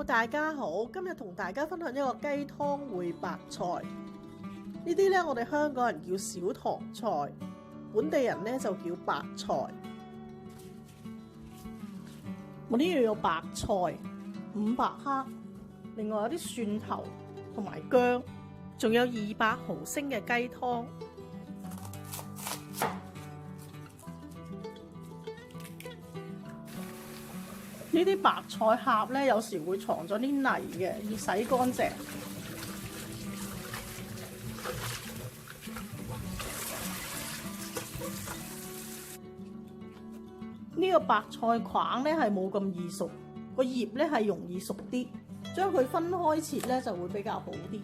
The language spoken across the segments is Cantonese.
大家好，今日同大家分享一個雞湯燴白菜。呢啲呢，我哋香港人叫小棠菜，本地人呢就叫白菜。我呢度有白菜500克，另外有啲蒜頭同埋薑，仲有200毫升嘅雞湯。呢啲白菜盒呢，有時會藏咗啲泥嘅，要洗乾淨。呢個白菜框呢係冇咁易熟，個葉呢係容易熟啲，將佢分開切呢就會比較好啲。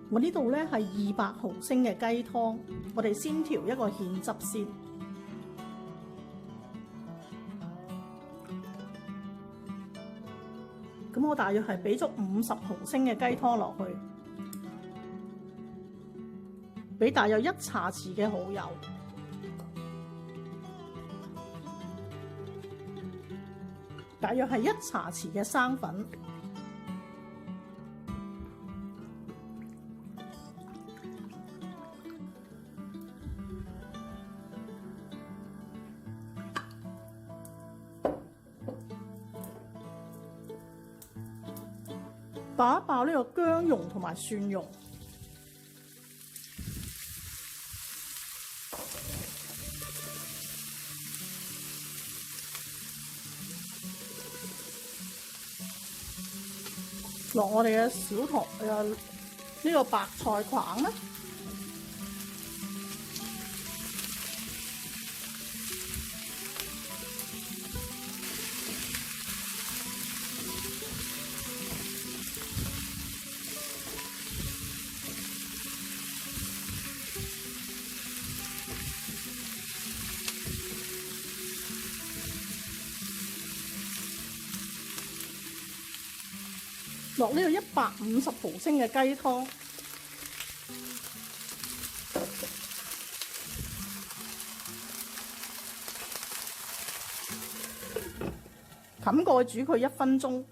我呢度呢係200毫升嘅雞湯，我哋先調一個芡汁先。咁我大約係俾足50毫升嘅雞湯落去，俾大約1茶匙嘅蠔油，大約係1茶匙嘅生粉。爆一爆呢個薑蓉同埋蒜蓉，落我哋嘅小棠呢個白菜框啦。落呢度150毫升嘅雞湯，冚蓋煮佢1分鐘。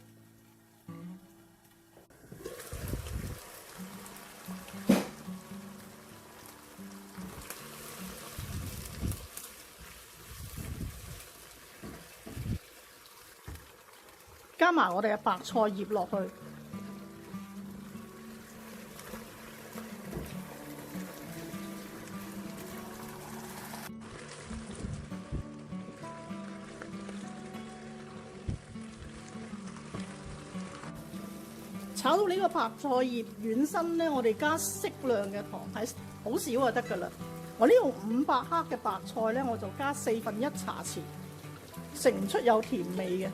加埋我哋嘅白菜葉落去。炒到呢個白菜葉軟身呢，我哋加適量嘅糖，係好少就得㗎啦。我呢度500克嘅白菜呢，我就加1/4茶匙，食唔出有甜味嘅。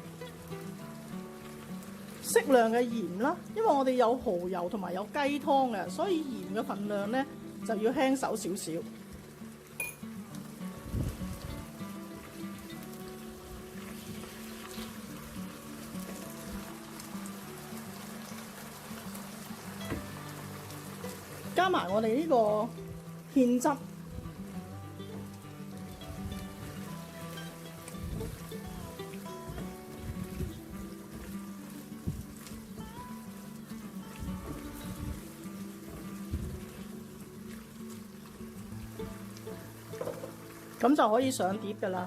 適量嘅鹽啦，因為我哋有蠔油同埋有雞湯嘅，所以鹽嘅份量呢就要輕手少少。加埋我哋呢個芡汁，咁就可以上碟㗎喇。